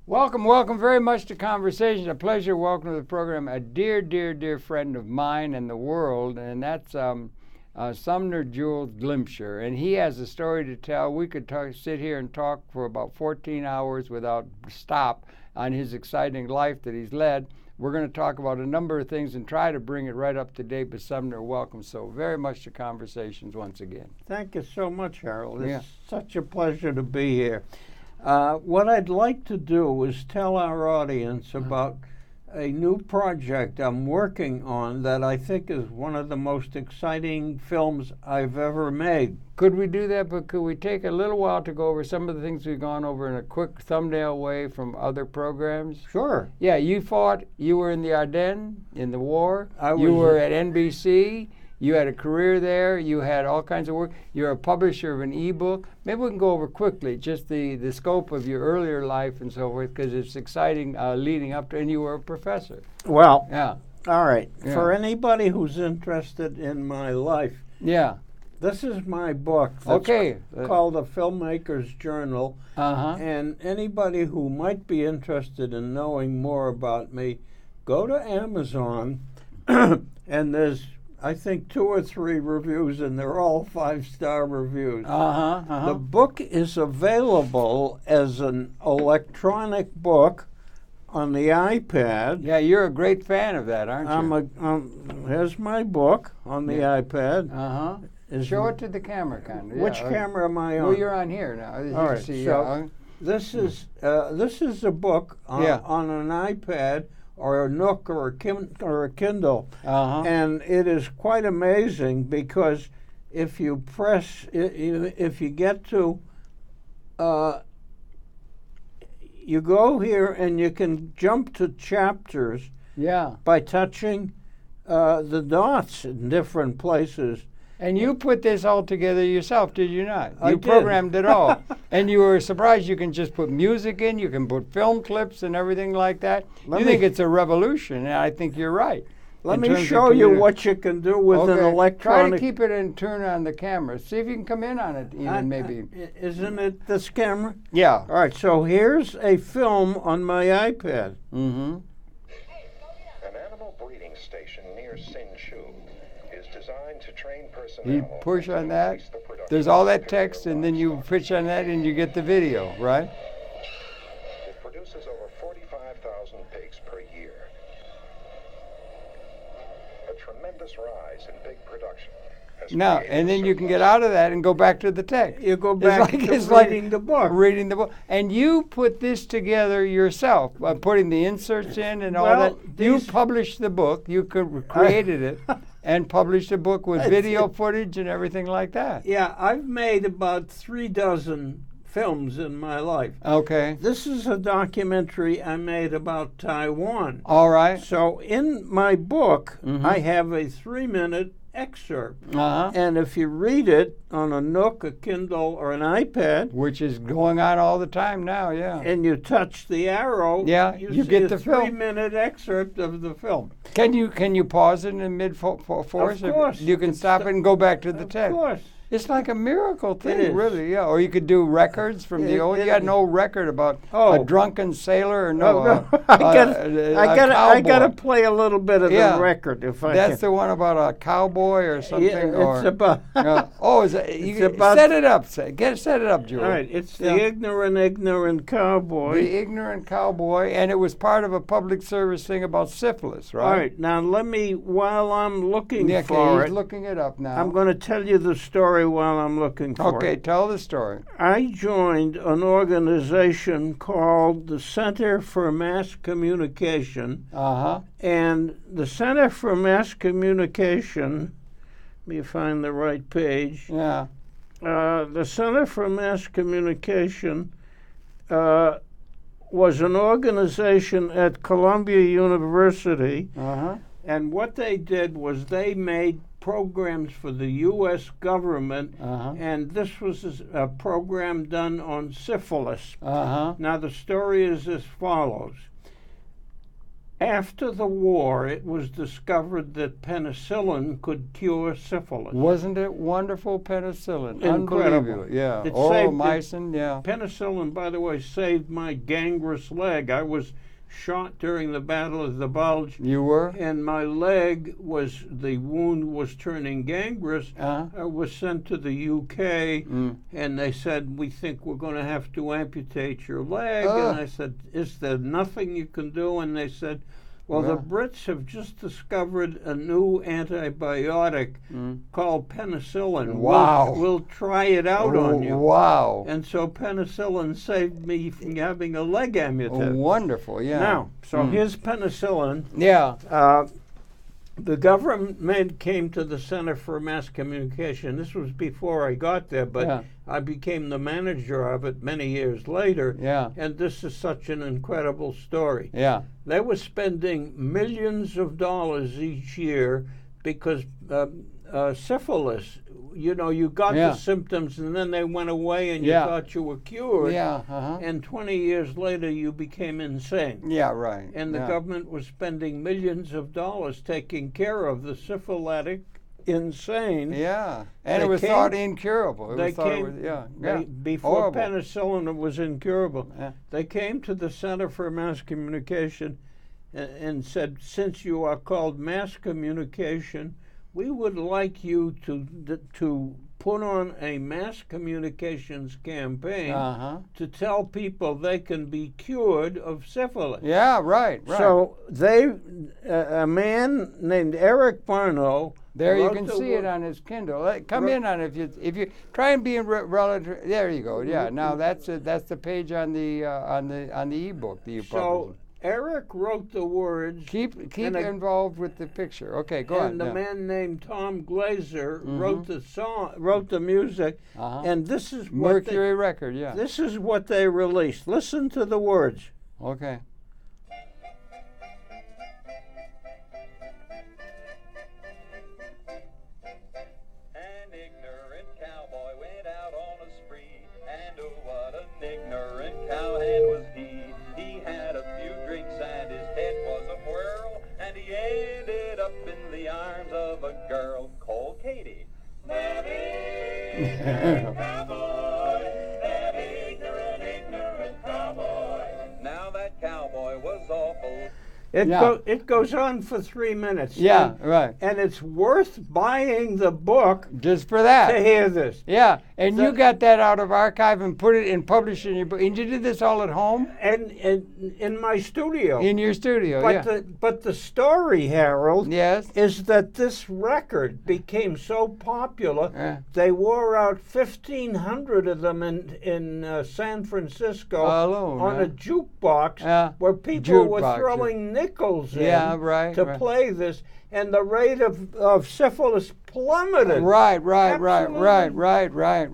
Welcome very much to Conversations. A pleasure. Welcome to the program. A dear friend of mine and the world, and that's Sumner Jules Glimcher. And he has a story to tell. We could sit here and talk for about 14 hours without stop on his exciting life that he's led. We're going to talk about a number of things and try to bring it right up to date. But Sumner, welcome so very much to Conversations once again. Thank you so much, Harold. It's such a pleasure to be here. What I'd like to do is tell our audience about a new project I'm working on that I think is one of the most exciting films I've ever made. Could we do that, but could we take a little while to go over some of the things we've gone over in a quick thumbnail way from other programs? Sure. Yeah, you were in the Ardennes in the war. You were at NBC. You had a career there. You had all kinds of work. You're a publisher of an ebook. Maybe we can go over quickly just the scope of your earlier life and so forth, because it's exciting leading up to, and you were a professor. Well, yeah. All right. Yeah. For anybody who's interested in my life, yeah, this is my book that's called The Filmmaker's Journal. And anybody who might be interested in knowing more about me, go to Amazon, and there's I think 2 or 3 reviews, and they're all 5-star reviews. The book is available as an electronic book on the iPad. Yeah, you're a great fan of that, aren't you? Here's my book on the iPad. Show it to the camera, kind of. Which camera am I on? Well, you're on here now. All right. This is a book on an iPad, or a Nook, or a Kindle, and it is quite amazing because if you get to, you go here and you can jump to chapters by touching the dots in different places. And you put this all together yourself, did you not? I You did. programmed it all. And you were surprised you can just put music in, you can put film clips and everything like that. You think it's a revolution, and I think you're right. Let me show you what you can do with an electronic... Try to keep it and turn on the camera. See if you can come in on it even, maybe. Isn't it this camera? Yeah. All right, so here's a film on my iPad. An animal breeding station near Sinchu is designed to train personnel. You push on that, there's all that text, and then you push on that and you get the video, right? It produces over 45,000 pigs per year. A tremendous rise in pig production. Now, and then you can get out of that and go back to the text. You go back to reading the book. Reading the book. And you put this together yourself, by putting the inserts in and all that. You published the book. You created it and published a book with video footage and everything like that. Yeah, I've made about 3 dozen films in my life. Okay. This is a documentary I made about Taiwan. All right. So in my book, I have a 3-minute excerpt. And if you read it on a Nook, a Kindle, or an iPad, which is going on all the time now, and you touch the arrow, you get the film. 3-minute excerpt of the film. Can you pause it in mid-force? Of course. You can stop it and go back to the text. Of course. It's like a miracle thing, really, yeah. Or you could do records from the old. You got no record about a drunken sailor or no. I gotta play a little bit of the record if I can. That's the one about a cowboy or something. Yeah, it's about. Set it up. Set it up, Jules. All right, it's the ignorant cowboy. The ignorant cowboy, and it was part of a public service thing about syphilis, right? All right, now let me, while I'm looking for he's looking it up now. I'm going to tell you the story while I'm looking for it. Okay, tell the story. I joined an organization called the Center for Mass Communication. And the Center for Mass Communication, let me find the right page. Yeah. The Center for Mass Communication was an organization at Columbia University. And what they did was they made programs for the U.S. government, and this was a program done on syphilis. Now, the story is as follows. After the war, it was discovered that penicillin could cure syphilis. Wasn't it wonderful, penicillin? Incredible. Unbelievable. Yeah. It Oral-mycin, yeah. Penicillin, by the way, saved my gangrenous leg. I was shot during the Battle of the Bulge. You were? And my leg the wound was turning gangrenous. I was sent to the UK, and they said, we think we're going to have to amputate your leg. And I said, is there nothing you can do? And they said, well, the Brits have just discovered a new antibiotic called penicillin. Wow. We'll try it out on you. Wow. And so penicillin saved me from having a leg amputated. Wonderful, yeah. Now, so here's penicillin. Yeah. The government came to the Center for Mass Communication. This was before I got there, but I became the manager of it many years later. Yeah. And this is such an incredible story. Yeah. They were spending millions of dollars each year because syphilis, you know, you got the symptoms and then they went away and you thought you were cured. Yeah. And 20 years later, you became insane. Yeah, right. And the government was spending millions of dollars taking care of the syphilitic insane. Yeah. And it was thought incurable. Before penicillin, it was incurable. They came to the Center for Mass Communication and said, since you are called mass communication, we would like you to put on a mass communications campaign to tell people they can be cured of syphilis. Yeah, right. So a man named Eric Barno. There you can see it on his Kindle. Come in on it if you try and be in relative. There you go. Yeah. Now that's the page on the ebook that you published. Eric wrote the words. Keep involved with the picture. Okay, go on. And the man named Tom Glazer wrote the song, wrote the music, and this is what Mercury record. Yeah. This is what they released. Listen to the words. Okay. An ignorant cowboy went out on a spree, and oh, what an ignorant cowhand was he. He had a few drinks and his head was a whirl, and he ended up in the arms of a girl called Katie. That ignorant cowboy, that ignorant cowboy. Now that cowboy was awful. It goes on for 3 minutes. Yeah, right. And it's worth buying the book just for that. To hear this. Yeah, and you got that out of archive and put it and published it in your book. And you did this all at home? And in my studio. In your studio, But the story, Harold, yes, is that this record became so popular, they wore out 1,500 of them in San Francisco on a jukebox where people were throwing nickels in to play this, and the rate of syphilis plummeted. Right.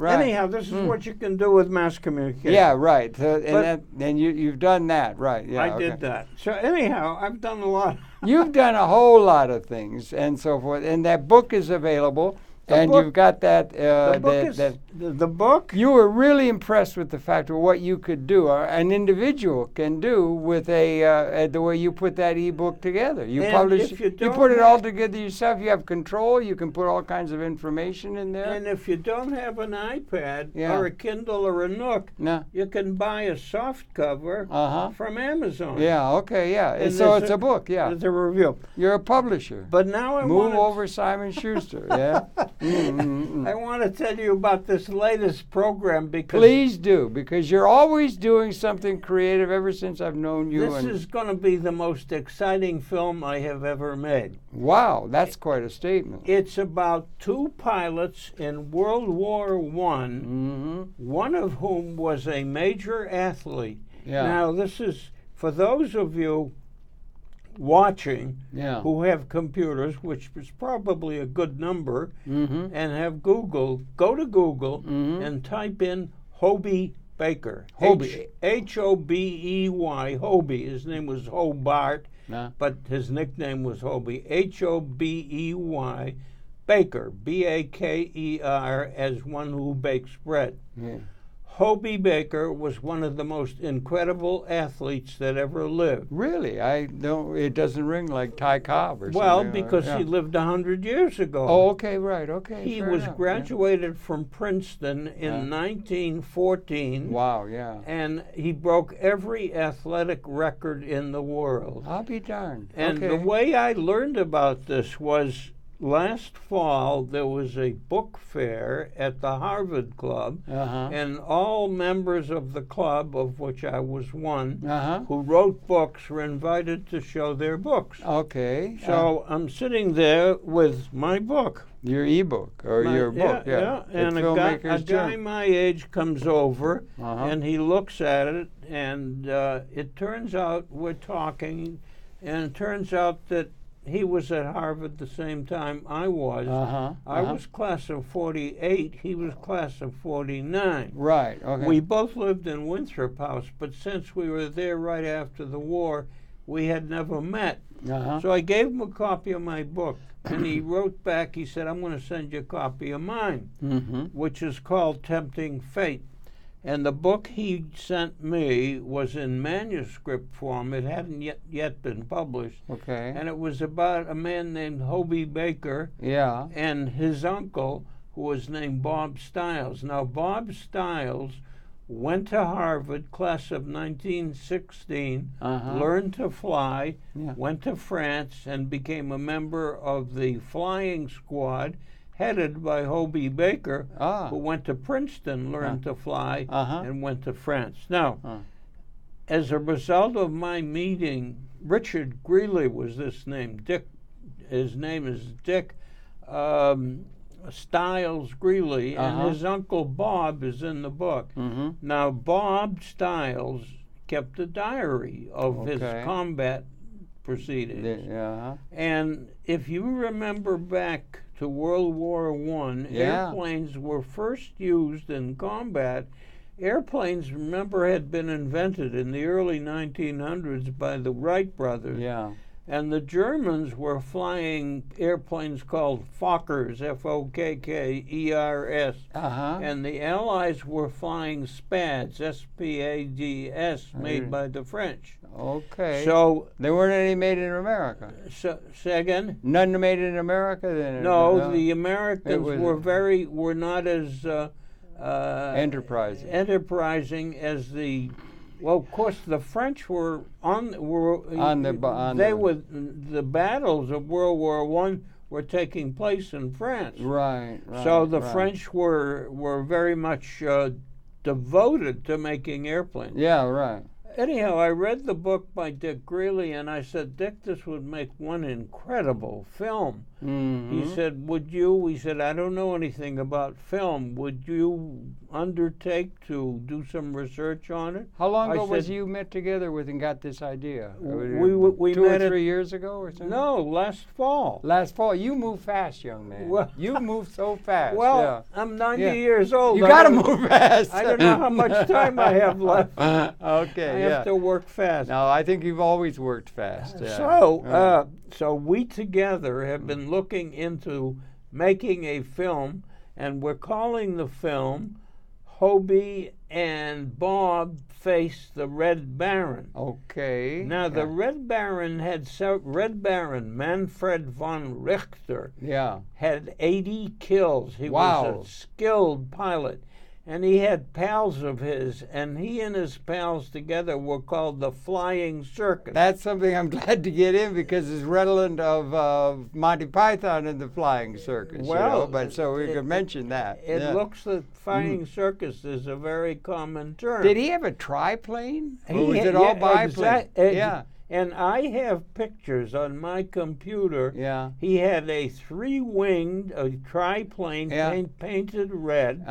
Anyhow, this is what you can do with mass communication. Yeah, right. And you've done that, right? Yeah, I did that. So anyhow, I've done a lot. You've done a whole lot of things and so forth, and that book is available. You've got that. The book. You were really impressed with the fact of what you could do, or an individual can do with the way you put that ebook together. You you put it all together yourself. You have control. You can put all kinds of information in there. And if you don't have an iPad or a Kindle or a Nook, you can buy a soft cover from Amazon. Yeah. Okay. Yeah. And so it's a book. Yeah. It's a review. You're a publisher. But now I move over Simon Schuster. Yeah. I want to tell you about this latest program because... Please do, because you're always doing something creative ever since I've known you. This is going to be the most exciting film I have ever made. Wow, that's quite a statement. It's about two pilots in World War I, one of whom was a major athlete. Yeah. Now, this is, for those of you watching who have computers, which is probably a good number, and have Google, go to Google and type in Hobey Baker. Hobey. H-O-B-E-Y, Hobey. His name was Hobart, but his nickname was Hobey. H-O-B-E-Y, Baker, B-A-K-E-R, as one who bakes bread. Yeah. Hobie Baker was one of the most incredible athletes that ever lived. Really? I don't. It doesn't ring like Ty Cobb or something. Well, because he lived 100 years ago. Oh, okay, right, okay. He was graduated from Princeton in 1914. Wow, yeah. And he broke every athletic record in the world. I'll be darned. And the way I learned about this was last fall there was a book fair at the Harvard Club, and all members of the club, of which I was one, who wrote books were invited to show their books. Okay. So I'm sitting there with my book. Your ebook or your book, yeah. And a guy my age comes over, and he looks at it, and it turns out we're talking, and it turns out that he was at Harvard the same time I was. I was class of 48. He was class of 49. Right, okay. We both lived in Winthrop House, but since we were there right after the war, we had never met. So I gave him a copy of my book, and he wrote back, he said, I'm going to send you a copy of mine, which is called Tempting Fate. And the book he sent me was in manuscript form. It hadn't yet been published. Okay. And it was about a man named Hobie Baker and his uncle, who was named Bob Stiles. Now, Bob Stiles went to Harvard, class of 1916, learned to fly, went to France, and became a member of the flying squad headed by Hobie Baker, who went to Princeton, learned to fly, and went to France. Now, as a result of my meeting, Richard Greeley was this name. Dick, his name is Dick Stiles Greeley, and his uncle Bob is in the book. Now, Bob Stiles kept a diary of his combat proceedings. And if you remember back to World War I, airplanes were first used in combat. Airplanes, remember, had been invented in the early 1900s by the Wright brothers. And the Germans were flying airplanes called Fokkers, F-O-K-K-E-R-S. And the Allies were flying Spads, S-P-A-D-S, made by the French. Okay. So there weren't any made in America. So, say again? None made in America then? No, the Americans were not as enterprising as the. Well, of course, the French were the battles of World War I were taking place in France. Right. So the French were very much devoted to making airplanes. Yeah, right. Anyhow, I read the book by Dick Greeley, and I said, Dick, this would make one incredible film. He said, would you? He said, I don't know anything about film. Would you undertake to do some research on it? How long ago was you met together with and got this idea? We 2 or 3 years ago or something? No, last fall. Last fall. You move fast, young man. Well, you move so fast. Well, I'm 90 years old. You got to move fast. I don't know how much time I have left. Okay, I have to work fast. No, I think you've always worked fast. So we together have been looking into making a film, and we're calling the film Hobie and Bob Face the Red Baron. Okay. Now, the Red Baron Manfred von Richter had 80 kills. He was a skilled pilot. And he had pals of his, and he and his pals together were called the Flying Circus. That's something I'm glad to get in because it's redolent of Monty Python and the Flying Circus. Well, but so we could mention that. It looks that Flying Circus is a very common term. Did he have a triplane? Or was it all biplane? And I have pictures on my computer. He had a three-winged, triplane painted red.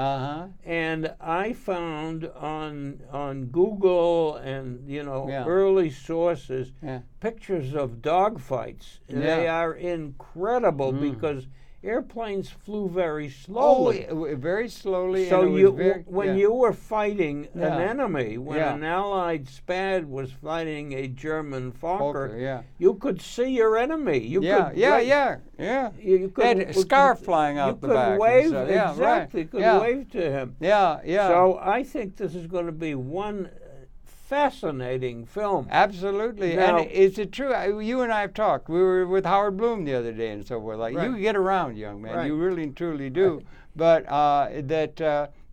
And I found on Google and early sources pictures of dogfights. They are incredible because airplanes flew very slowly. Oh, very slowly. So and when you were fighting an enemy, when Yeah. an Allied Spad was fighting a German Fokker, yeah. you could see your enemy. You Yeah, could yeah. You They had a scarf flying out the back. You and could wave, stuff. Yeah, exactly. right. You could Yeah. wave to him. Yeah, yeah. So I think this is going to be one fascinating film. Absolutely. Now, and is it true? You and I have talked. We were with Howard Bloom the other day and so forth. Like, Right. you get around, young man. Right. You really and truly do. But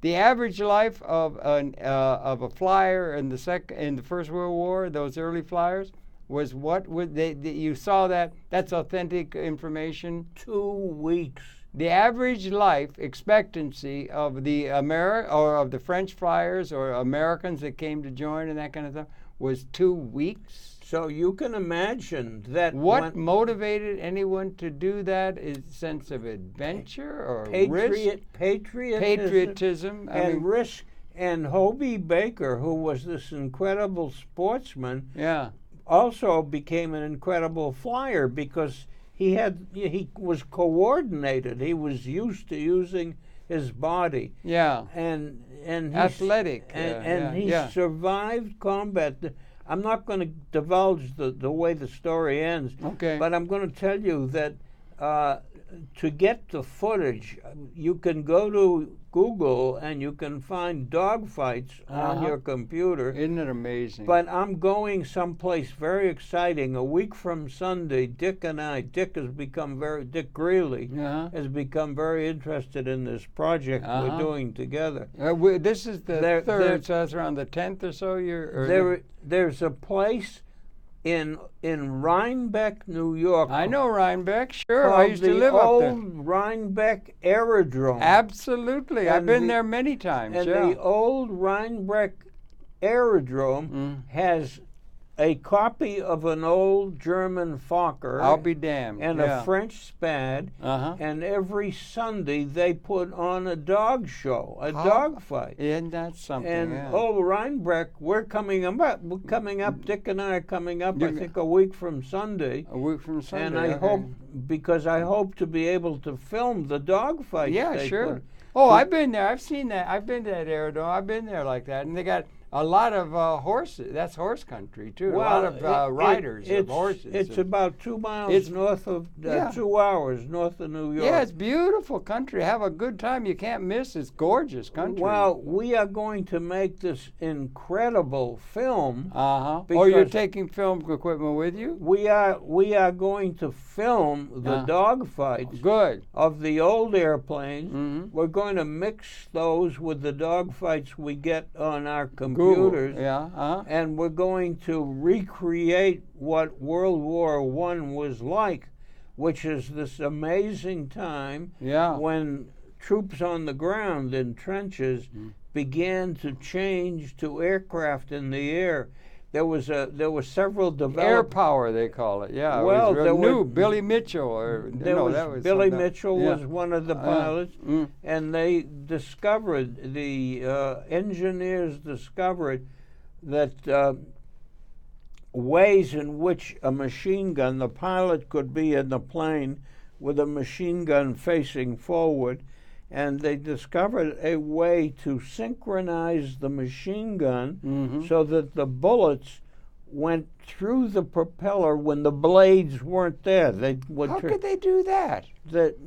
the average life of a flyer in the First World War, those early flyers, was what? You saw that? That's authentic information? 2 weeks. The average life expectancy of the of the French flyers or Americans that came to join and that kind of stuff was 2 weeks. So you can imagine that What motivated anyone to do that is sense of adventure or risk, patriotism, and risk. And Hobie Baker, who was this incredible sportsman, yeah, also became an incredible flyer because he was coordinated. He was used to using his body. Yeah. And athletic. He survived combat. I'm not going to divulge the way the story ends. Okay. But I'm going to tell you that to get the footage, you can go to Google and you can find dogfights on your computer. Isn't it amazing? But I'm going someplace very exciting. A week from Sunday, Dick Greeley has become very interested in this project we're doing together. This is the third, so that's around the 10th or so. There's a place in Rhinebeck, New York. I know Rhinebeck, sure. I used to live up there. The old Rhinebeck Aerodrome. Absolutely. I've been there many times. And the old Rhinebeck Aerodrome has a copy of an old German Fokker. I'll be damned. And a French Spad. And every Sunday they put on a dog show, a dog fight. Isn't that something? And old Rhinebeck, we're coming up. Dick and I are coming up, I think, a week from Sunday. A week from Sunday. And I hope to be able to film the dog fights. Yeah, sure. I've been there. I've seen that. I've been to that aerodrome. I've been there like that. And they got a lot of horses. That's horse country, too. Well, a lot of riders of horses. It's about 2 miles north of, 2 hours north of New York. Yeah, it's beautiful country. Have a good time. You can't miss. It's gorgeous country. Well, we are going to make this incredible film. You're taking film equipment with you? We are going to film the dog fights of the old airplanes. We're going to mix those with the dog fights we get on our computers. And we're going to recreate what World War I was like, which is this amazing time when troops on the ground in trenches began to change to aircraft in the air. There were several developed air power, they call it. Yeah. Well, there was Billy Mitchell, Billy Mitchell was one of the pilots, and the engineers discovered that ways in which a machine gun, the pilot could be in the plane with a machine gun facing forward, and they discovered a way to synchronize the machine gun so that the bullets went through the propeller when the blades weren't there. How could they do that?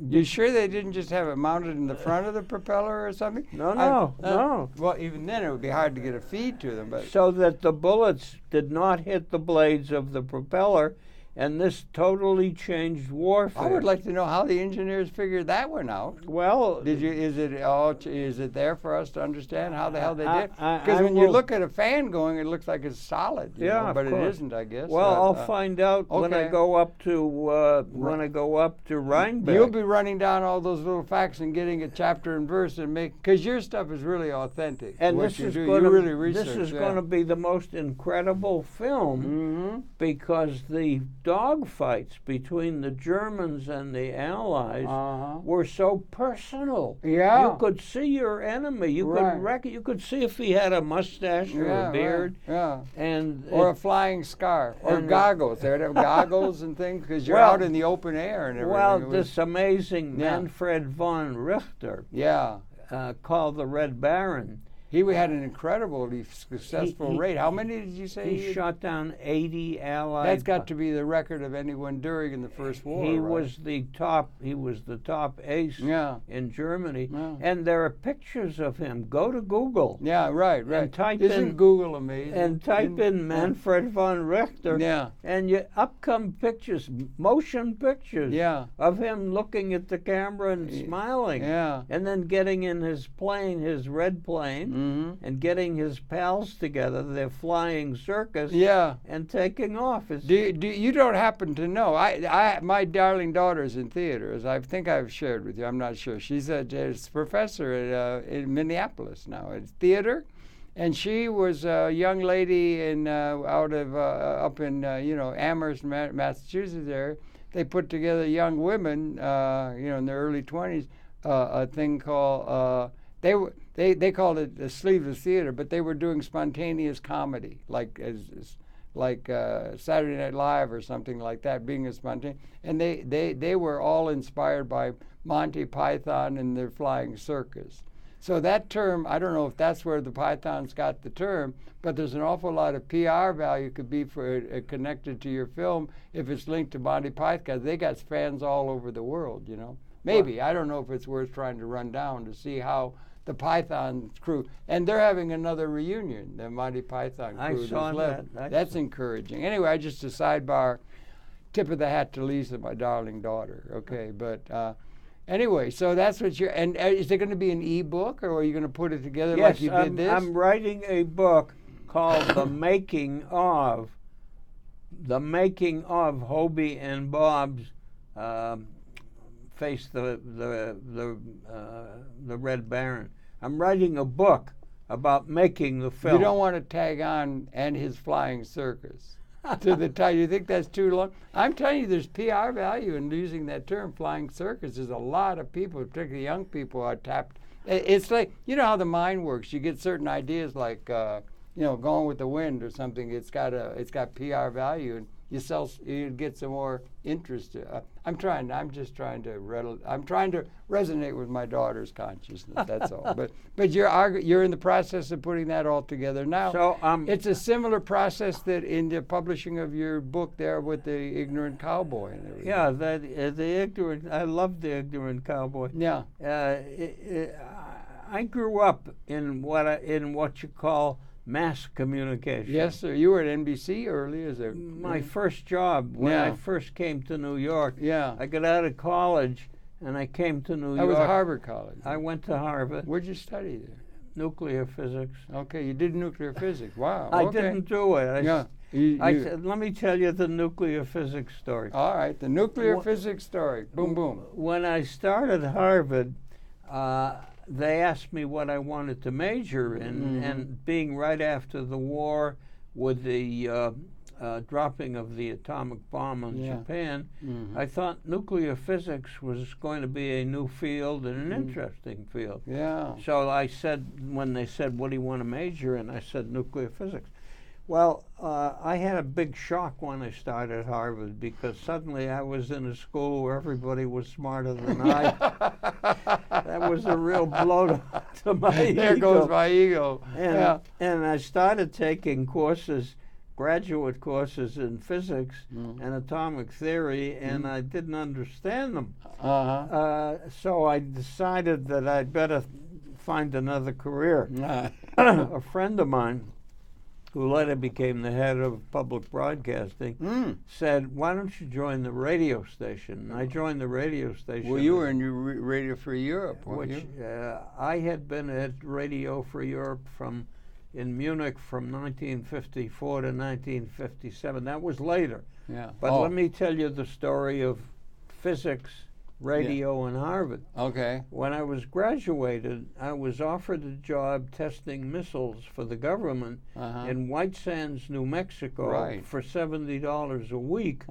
You sure they didn't just have it mounted in the front of the propeller or something? No. Well, even then it would be hard to get a feed to them. But so that the bullets did not hit the blades of the propeller, and this totally changed warfare. I would like to know how the engineers figured that one out. Well, is it there for us to understand how the hell they did? Because when you look at a fan going, it looks like it's solid. But it isn't, I guess. Well, I'll find out when I go up to Rhinebeck. You'll be running down all those little facts and getting a chapter and verse and because your stuff is really authentic. And this is going to be the most incredible film because the dogfights between the Germans and the Allies were so personal. Yeah. You could see your enemy. You you could see if he had a mustache or a beard. Right. Yeah. Or a flying scarf. Or goggles. They'd have goggles and things because you're out in the open air and everything. Well, this amazing Manfred von Richter, called the Red Baron. He had an incredibly successful raid. How many did you say? He shot down 80 Allied. That's got to be the record of anyone during in the First War. He was the top. He was the top ace in Germany. Yeah. And there are pictures of him. Go to Google. Yeah, right. And type Isn't Google amazing? And type in Manfred von Richter. Yeah. And you come pictures, motion pictures. Yeah. Of him looking at the camera and smiling. Yeah. And then getting in his plane, his red plane. Mm-hmm. And getting his pals together, their flying circus, and taking off. You don't happen to know? My darling daughter's in theater, as I think I've shared with you. I'm not sure. She's a professor in Minneapolis now at theater, and she was a young lady up in Amherst, Massachusetts. There, they put together young women, in their early 20s, a thing called. They called it the sleeveless theater, but they were doing spontaneous comedy, like Saturday Night Live or something like that, being a spontaneous. And they were all inspired by Monty Python and their flying circus. So that term, I don't know if that's where the Pythons got the term, but there's an awful lot of PR value could be for connected to your film if it's linked to Monty Python. They got fans all over the world, Maybe. I don't know if it's worth trying to run down to see how the Python crew, and they're having another reunion, the Monty Python crew. I saw that. That's encouraging. Anyway, just a sidebar, tip of the hat to Lisa, my darling daughter. Okay, but anyway, so that's what you're, and is there going to be an e-book, or are you going to put it together like you did this? I'm writing a book called The Making of Hobie and Bob's Face the Red Baron. I'm writing a book about making the film. You don't want to tag on and his flying circus to the title. You think that's too long? I'm telling you, there's PR value in using that term, flying circus. There's a lot of people, particularly young people, are tapped. It's like, how the mind works. You get certain ideas like, going with the wind or something. It's got PR value, and you get some more interest. I'm trying to resonate with my daughter's consciousness. That's all. But you're in the process of putting that all together now. So it's a similar process that in the publishing of your book there with the ignorant cowboy and everything. Yeah, the ignorant. I love the ignorant cowboy. Yeah. I grew up in what you call mass communication. Yes, sir. You were at NBC early as a... My first job, when I first came to New York, I got out of college and I came to New York. That was Harvard College. I went to Harvard. Where'd you study there? Nuclear physics. Okay, you did nuclear physics. Wow. I didn't do it. I said, let me tell you the nuclear physics story. All right, the nuclear physics story. Boom, boom. When I started Harvard, they asked me what I wanted to major in, and being right after the war with the dropping of the atomic bomb on Japan, I thought nuclear physics was going to be a new field and an interesting field. Yeah. So I said, when they said, what do you want to major in? I said, nuclear physics. Well, I had a big shock when I started Harvard because suddenly I was in a school where everybody was smarter than I. That was a real blow to my ego. There goes my ego. And I started taking graduate courses in physics and atomic theory, and I didn't understand them. So I decided that I'd better find another career. A friend of mine, who later became the head of public broadcasting, said, why don't you join the radio station? And I joined the radio station. Well, you were in Radio Free Europe, weren't you? Which I had been at Radio Free Europe in Munich from 1954 to 1957. That was later. Yeah. But let me tell you the story of physics radio in Harvard. Okay. When I was graduated, I was offered a job testing missiles for the government in White Sands, New Mexico, for $70 a week,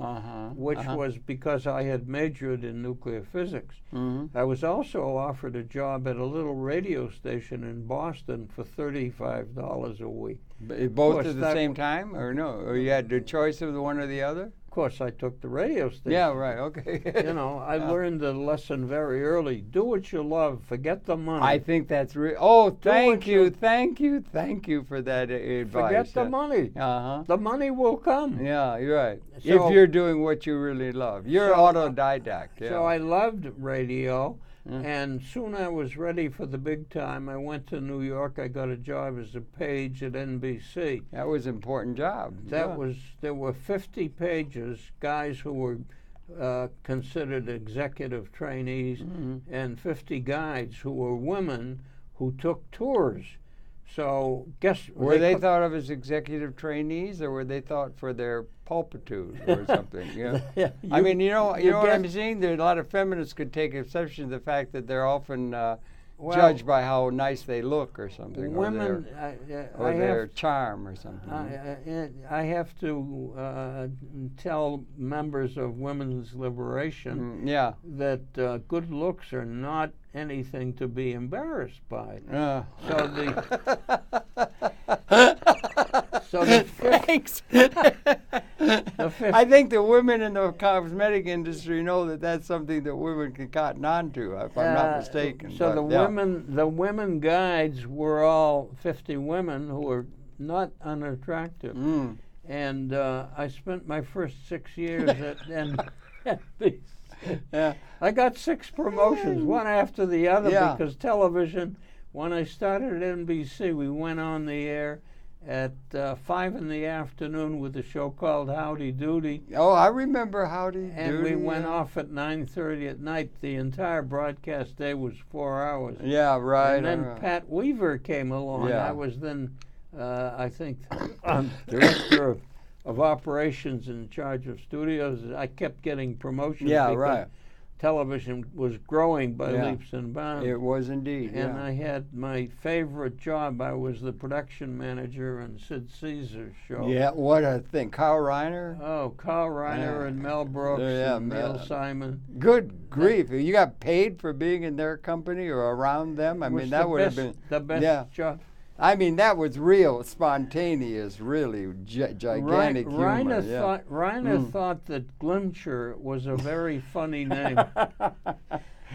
which was because I had majored in nuclear physics. I was also offered a job at a little radio station in Boston for $35 a week. Both at the same time, or no? Or you had the choice of the one or the other? Of course, I took the radio station. Yeah, right, okay. You know, I learned the lesson very early. Do what you love. Forget the money. I think that's real. Oh, thank you for that advice. Forget the money. The money will come. Yeah, you're right. So, if you're doing what you really love. You're autodidact. Yeah. So I loved radio. And soon I was ready for the big time. I went to New York. I got a job as a page at NBC. That was an important job. There were 50 pages, guys who were considered executive trainees, and 50 guides who were women who took tours. So were they thought of as executive trainees, or were they thought for their pulpitude or something? I mean, you know what I'm saying? There a lot of feminists could take exception to the fact that they're often judged by how nice they look or something, women, or their charm or something. I have to tell members of women's liberation that good looks are not anything to be embarrassed by. Thanks. I think the women in the cosmetic industry know that that's something that women can cotton on to, if I'm not mistaken. So the women guides were all 50 women who were not unattractive. And I spent my first 6 years at NBC. I got 6 promotions, one after the other, because television, when I started at NBC, we went on the air at 5 in the afternoon with a show called Howdy Doody. Oh, I remember Howdy Doody. And we went off at 9:30 at night. The entire broadcast day was 4 hours. Yeah, right. And then Pat Weaver came along. I was then, I think, director of operations in charge of studios. I kept getting promotions because television was growing by leaps and bounds. It was indeed. And I had my favorite job. I was the production manager on Sid Caesar's show. Yeah, what a thing. Carl Reiner? Oh, Carl Reiner and Mel Brooks and Neil Simon. Good grief. You got paid for being in their company or around them? I mean, that would have been the best job. I mean, that was real, spontaneous, really gigantic humor. Reiner thought that Glimcher was a very funny name.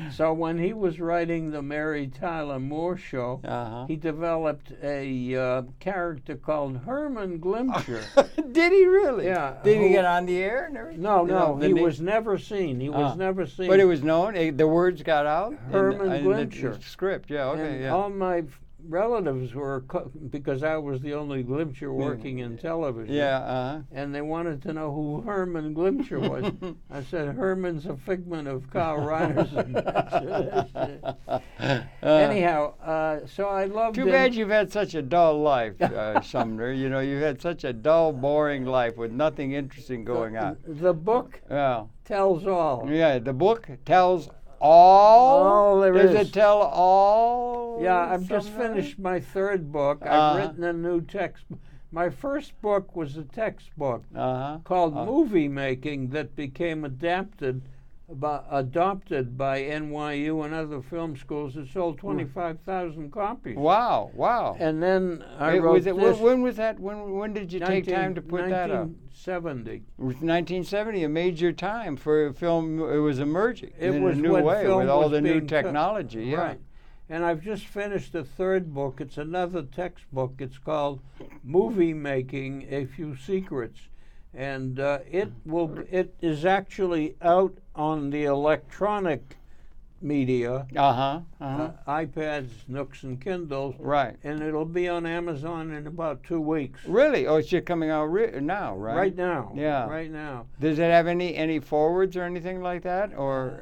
So when he was writing the Mary Tyler Moore Show, he developed a character called Herman Glimcher. Did he really? Yeah. Did he get on the air and everything? No, he was never seen. He was never seen. But it was known? The words got out? Herman Glimcher. The script, And all my relatives were, because I was the only Glimcher working in television. And they wanted to know who Herman Glimcher was. I said, Herman's a figment of Carl Reiner's imagination. Anyhow, so I loved Too bad you've had such a dull life, Sumner. You know, you've had such a dull, boring life with nothing interesting going on. The book tells all. Yeah, the book tells all there is. Does it tell all? Yeah, I've just finished my 3rd book. I've written a new text. My first book was a textbook called Movie Making that became adopted by NYU and other film schools. It sold 25,000 copies. Wow. And then I wrote this. When was that? When did you take time to put that up? 1970. 1970, a major time for film. It was emerging in a new when way film with all was the new being technology. Right. And I've just finished a 3rd book. It's another textbook. It's called Movie Making: A Few Secrets. And it is actually out on the electronic media, iPads, Nooks, and Kindles. Right. And it'll be on Amazon in about 2 weeks. Really? Oh, it's just coming out now, right? Right now. Yeah. Right now. Does it have any forwards or anything like that? Or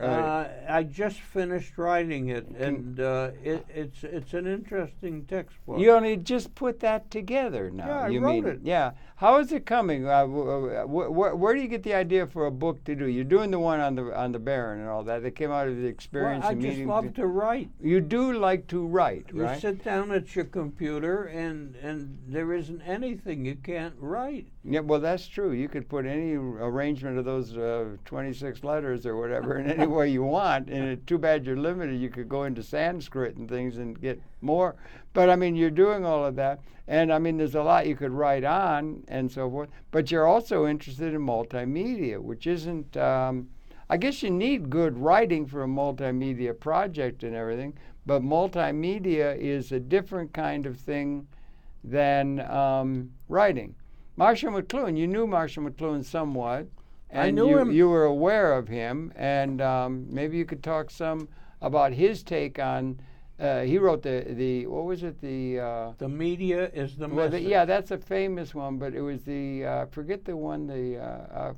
I just finished writing it, and it's an interesting textbook. You only just put that together now. Yeah, I wrote it. Yeah. How is it coming? Where do you get the idea for a book to do? You're doing the one on the Baron and all that. That came out of the experience Well, and meeting. I just love to write. You do like to write, right? You sit down at your computer, and there isn't anything you can't write. Yeah, well, that's true. You could put any arrangement of those 26 letters or whatever in any way you want, and it's too bad you're limited. You could go into Sanskrit and things and get more. But, I mean, you're doing all of that. And, I mean, there's a lot you could write on and so forth. But you're also interested in multimedia, which isn't... I guess you need good writing for a multimedia project and everything, but multimedia is a different kind of thing than writing. Marshall McLuhan, you knew Marshall McLuhan somewhat. And I knew him. You were aware of him, and maybe you could talk some about his take on... he wrote the what was it, the media is the message. Yeah, that's a famous one, but it was the forget the one,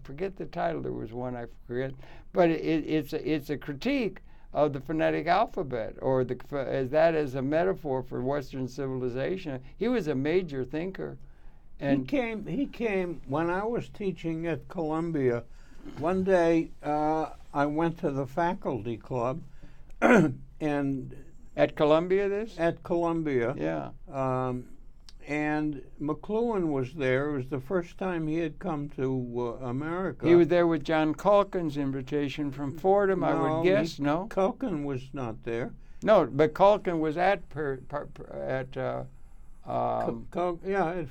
forget the title. There was one I forget, but it's a critique of the phonetic alphabet, or as a metaphor for Western civilization. He was a major thinker, and he came when I was teaching at Columbia. One day I went to the faculty club, and. At Columbia, this? At Columbia. Yeah. And McLuhan was there. It was the first time he had come to America. He was there with John Culkin's invitation from Fordham, I would guess. No? Culkin was not there. No, but Culkin was at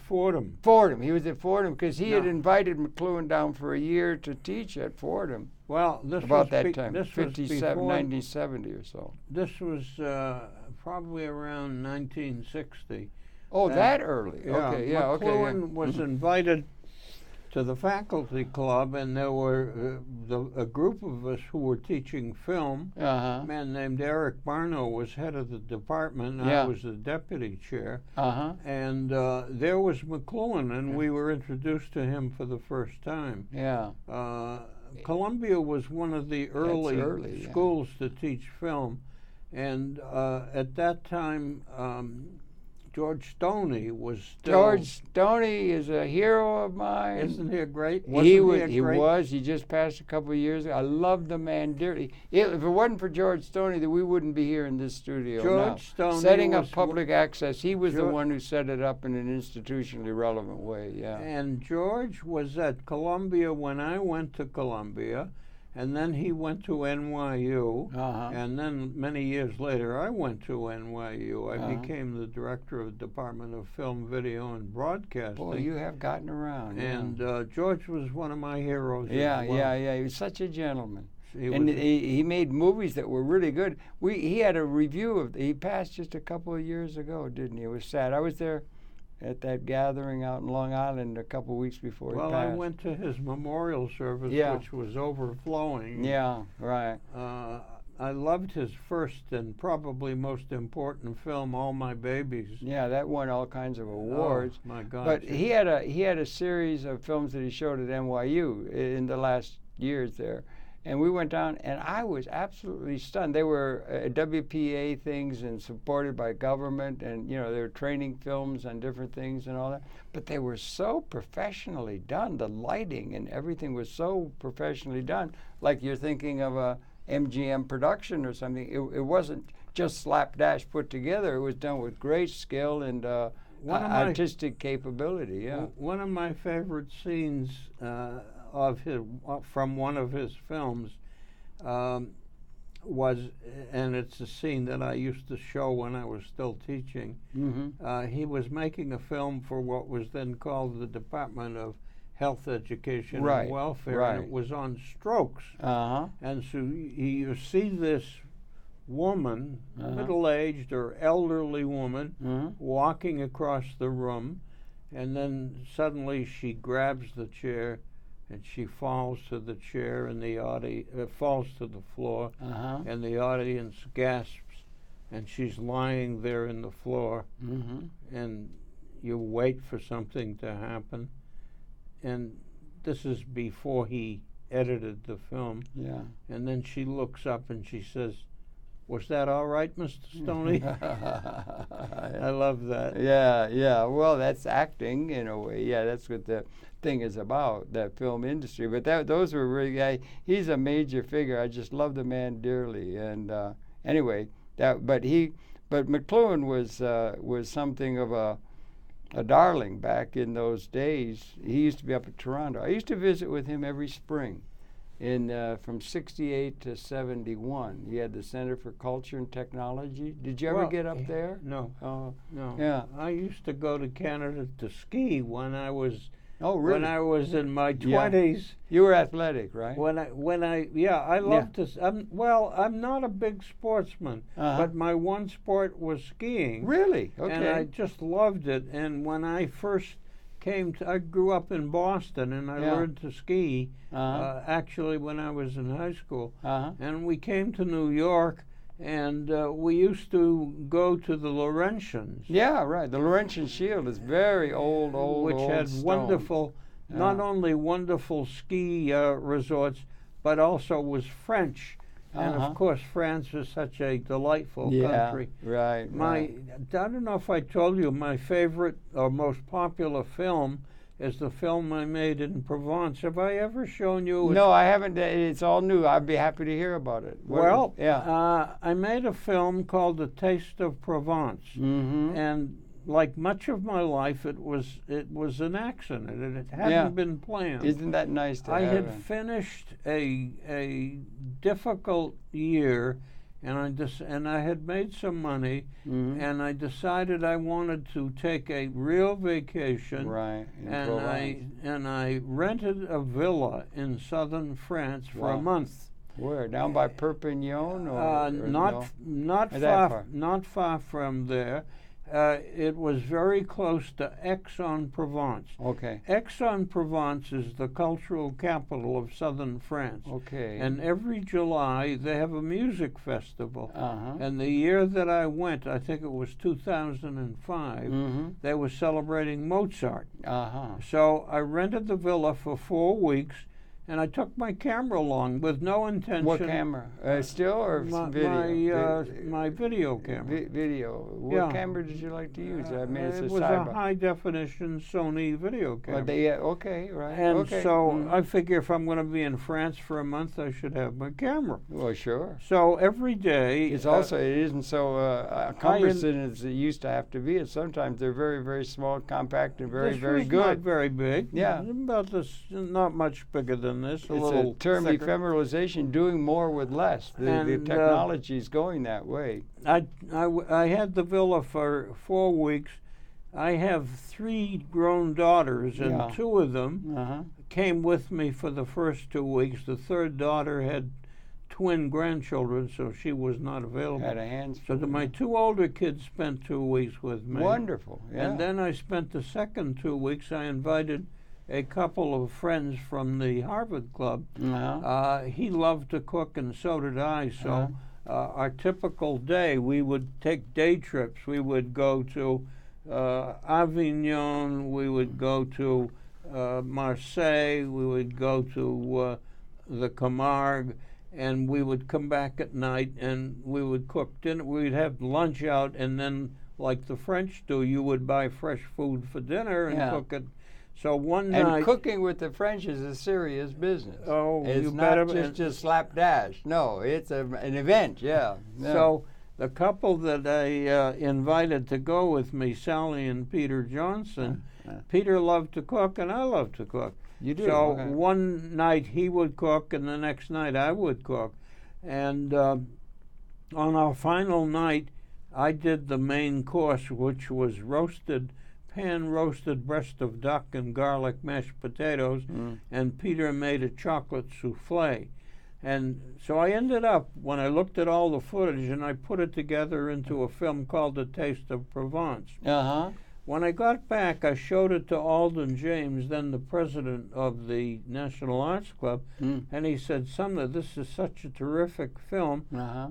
Fordham. Fordham. He was at Fordham because he had invited McLuhan down for a year to teach at Fordham. Well, this about was that time, this 1970 or so. This was probably around 1960. Oh, that early? Yeah. Okay, yeah, McLuhan was invited to the faculty club, and there were a group of us who were teaching film. A man named Eric Barno was head of the department, and I was the deputy chair. And there was McLuhan, and we were introduced to him for the first time. Yeah. Columbia was one of the early schools to teach film, and at that time, George Stoney was still... George Stoney is a hero of mine. Isn't he a great? He was. He just passed a couple of years ago. I love the man dearly. If it wasn't for George Stoney, then we wouldn't be here in this studio now. Stoney setting up public access. He was the one who set it up in an institutionally relevant way. Yeah. And George was at Columbia when I went to Columbia. And then he went to NYU, and then many years later I went to NYU. I became the director of the Department of Film, Video, and Broadcasting. Boy, you have gotten around. And George was one of my heroes. Yeah. He was such a gentleman. He made movies that were really good. He had a review of. He passed just a couple of years ago, didn't he? It was sad. I was there at that gathering out in Long Island a couple of weeks before he passed. Well, I went to his memorial service, which was overflowing. Yeah, right. I loved his first and probably most important film, All My Babies. Yeah, that won all kinds of awards. Oh, my God. But he had a series of films that he showed at NYU in the last years there. And we went down, and I was absolutely stunned. They were WPA things and supported by government, and they were training films on different things and all that. But they were so professionally done. The lighting and everything was so professionally done. Like you're thinking of a MGM production or something. It wasn't just slapdash put together. It was done with great skill and artistic capability. Yeah. One of my favorite scenes from one of his films was, and it's a scene that I used to show when I was still teaching. He was making a film for what was then called the Department of Health, Education, and Welfare, and it was on strokes. And so you see this woman, middle-aged or elderly woman, walking across the room, and then suddenly she grabs the chair and she falls to the chair, and the falls to the floor, and the audience gasps, and she's lying there in the floor, and you wait for something to happen, and this is before he edited the film. Yeah. And then she looks up and she says, "Was that all right, Mr. Stoney?" I love that. Yeah, yeah. Well, that's acting in a way. Yeah, that's what the thing is about, the film industry. But those were really, he's a major figure. I just love the man dearly. And anyway, but McLuhan was something of a darling back in those days. He used to be up in Toronto. I used to visit with him every spring. From 68 to 71, he had the Center for Culture and Technology. Did you ever get up there? No. No. Yeah. I used to go to Canada to ski when I was. Oh, really? When I was in my 20s. Yeah. You were athletic, right? I loved to. I'm not a big sportsman, but my one sport was skiing. Really? Okay. And I just loved it. And when I first I grew up in Boston, and I learned to ski actually when I was in high school. And we came to New York, and we used to go to the Laurentians. Yeah, right. The Laurentian Shield is very old which had stone. Wonderful, not only wonderful ski resorts, but also was French. And of course, France is such a delightful country. Right. I don't know if I told you, my favorite or most popular film is the film I made in Provence. Have I ever shown you? No, I haven't. It's all new. I'd be happy to hear about it. I made a film called The Taste of Provence, and like much of my life, it was an accident. It hadn't been planned. Isn't that nice to I have? had finished a difficult year, and I had made some money, and I decided I wanted to take a real vacation. Right. And I rented a villa in southern France for a month. Where? Down by Perpignan, not far from there. It was very close to Aix-en-Provence. Okay. Aix-en-Provence is the cultural capital of southern France. Okay. And every July they have a music festival. And the year that I went, I think it was 2005, they were celebrating Mozart. So I rented the villa for 4 weeks, and I took my camera along with no intention. What camera? Still or video? My video camera. Video. What camera did you like to use? I mean, it was a high-definition Sony video camera. Okay, right. And so I figure if I'm going to be in France for a month, I should have my camera. Well, sure. So every day... It isn't so cumbersome as it used to have to be. And sometimes they're very, very small, compact, and very, very good. Not very big. Yeah. About this, not much bigger than this. It's a term, thicker. Ephemeralization, doing more with less. The technology is going that way. I had the villa for 4 weeks. I have 3 grown daughters, and 2 of them came with me for the first 2 weeks. The third daughter had twin grandchildren, so she was not available. Had a hand. So my 2 older kids spent 2 weeks with me. Wonderful. Yeah. And then I spent the second 2 weeks. I invited a couple of friends from the Harvard Club. He loved to cook, and so did I. So our typical day, we would take day trips. We would go to Avignon. We would go to Marseille. We would go to the Camargue, and we would come back at night, and we would cook dinner. We'd have lunch out, and then, like the French do, you would buy fresh food for dinner and cook it. So one night... And cooking with the French is a serious business. Oh, it's not just slapdash. No, it's an event, yeah. So the couple that I invited to go with me, Sally and Peter Johnson, Peter loved to cook, and I loved to cook. You do? So one night he would cook, and the next night I would cook. And on our final night, I did the main course, which was pan-roasted breast of duck and garlic mashed potatoes, and Peter made a chocolate souffle. And so I ended up, when I looked at all the footage, and I put it together into a film called The Taste of Provence. When I got back, I showed it to Alden James, then the president of the National Arts Club, and he said, Sumner, this is such a terrific film.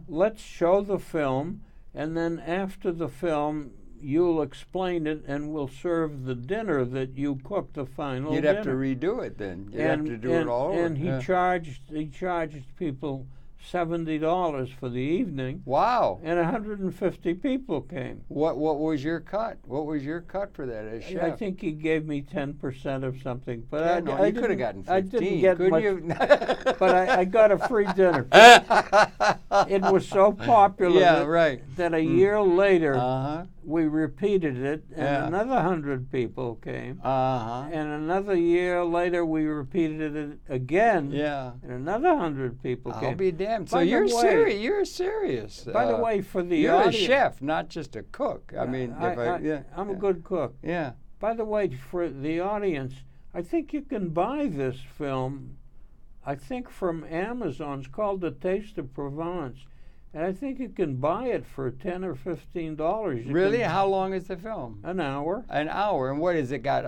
Let's show the film, and then after the film, you'll explain it, and we'll serve the dinner that you cooked, the final You'd dinner. have to redo it then. You'd have to do it all over. And he charged people $70 for the evening. Wow! And 150 people came. What was your cut? What was your cut for that as chef? I think he gave me 10% of something, but yeah, you could have gotten 15. I didn't get much, you? but I got a free dinner. It was so popular that a year later we repeated it, and another 100 people came. And another year later we repeated it again. And another 100 people came. I'll be damned. So you're serious. You're serious. By the way, for the you're audience, a chef, not just a cook. I mean, I'm a good cook. Yeah. By the way, for the audience, I think you can buy this film, I think from Amazon. It's called The Taste of Provence. And I think you can buy it for $10 or $15. Really? How long is the film? An hour. An hour. And what has it got?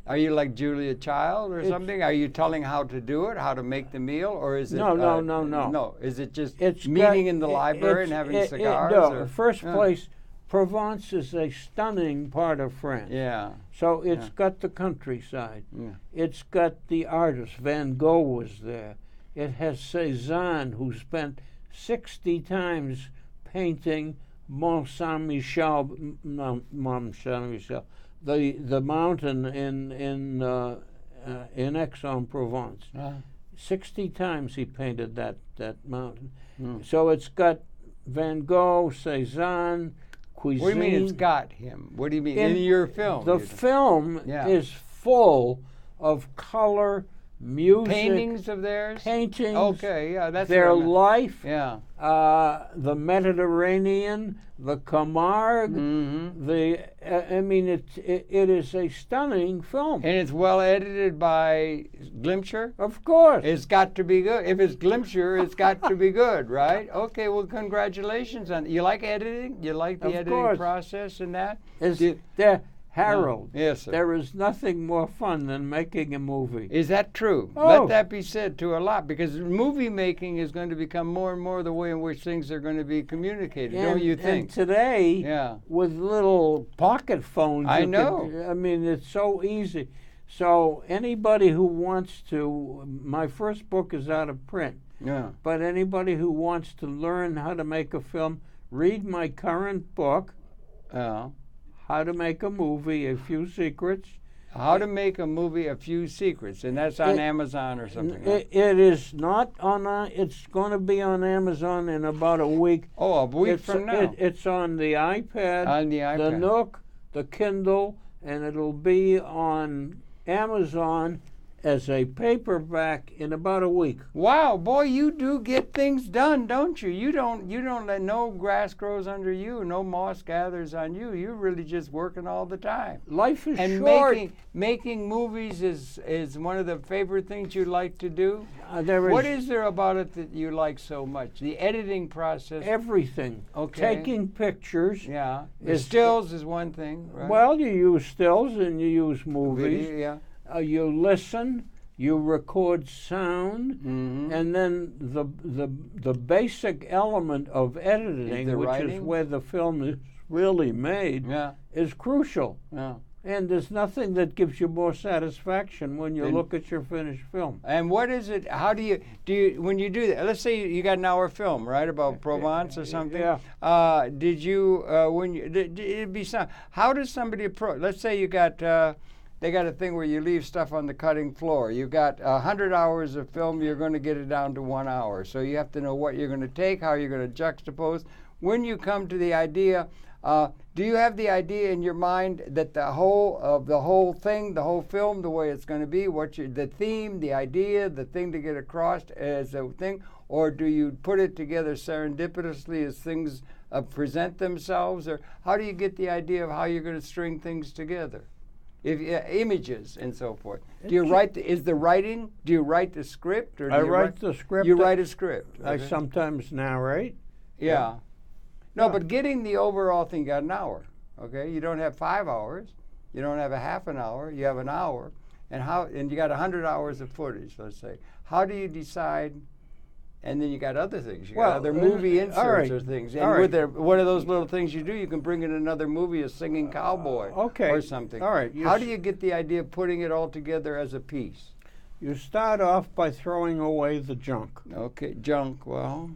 Are you like Julia Child or something? Are you telling how to do it, how to make the meal, or is it? No. No. Is it just meeting in the library and having cigars? No. First place, Provence is a stunning part of France. Yeah. So it's got the countryside. Yeah. It's got the artists. Van Gogh was there. It has Cézanne, who spent 60 times painting Mont Saint-Michel, the mountain in Aix-en-Provence. 60 times he painted that mountain. So it's got Van Gogh, Cézanne, cuisine. What do you mean it's got him? What do you mean in your film? The film is full of color, music, paintings of theirs. Paintings. Okay, yeah, that's their life. Yeah. The Mediterranean, the Camargue. I mean, it is a stunning film. And it's well edited by Glimcher. Of course. It's got to be good. If it's Glimcher, it's got to be good, right? Okay. Well, congratulations on. You like editing? You like the editing process and that? Harold, yes, sir. There is nothing more fun than making a movie. Is that true? Oh. Let that be said to a lot, because movie making is going to become more and more the way in which things are going to be communicated, don't you think? And today, with little pocket phones, I know. I mean, it's so easy. So anybody who wants to, my first book is out of print. Yeah. But anybody who wants to learn how to make a film, read my current book. How to Make a Movie, A Few Secrets. How to Make a Movie, A Few Secrets, and that's on Amazon or something. It is not on. It's going to be on Amazon in about a week. Oh, a week from now. It's on the iPad, the Nook, the Kindle, and it'll be on Amazon as a paperback in about a week. Wow, boy, you do get things done, don't you? You don't let no grass grows under you, no moss gathers on you. You're really just working all the time. Life is short. And making movies is one of the favorite things you like to do? What is there about it that you like so much? The editing process? Everything. Okay. Taking pictures. Yeah. Stills is one thing, right? Well, you use stills and you use movies. Video, yeah. You listen, you record sound, and then the basic element of editing, which is where the film is really made, is crucial. Yeah. And there's nothing that gives you more satisfaction when you look at your finished film. And what is it? How do you when you do that? Let's say you got an hour film, right, about Provence or something. Yeah. Did you it'd be some? How does somebody approach? Let's say you got. They got a thing where you leave stuff on the cutting floor. You got 100 hours of film, you're going to get it down to 1 hour. So you have to know what you're going to take, how you're going to juxtapose. When you come to the idea, do you have the idea in your mind that the whole thing, the whole film, the way it's going to be, the theme, the idea, the thing to get across as a thing, or do you put it together serendipitously as things present themselves, or how do you get the idea of how you're going to string things together? Images and so forth. Do you write? Is the writing? Do you write the script, or do I write the script? You write a script. I sometimes narrate. Yeah. No, but getting the overall thing, got an hour. Okay, you don't have 5 hours. You don't have a half an hour. You have an hour, and you got 100 hours of footage. Let's say, how do you decide? And then you got other things. You got other movie inserts or things. And with one of those little things you do, you can bring in another movie, a singing cowboy or something. All right. How do you get the idea of putting it all together as a piece? You start off by throwing away the junk. Okay, junk, well.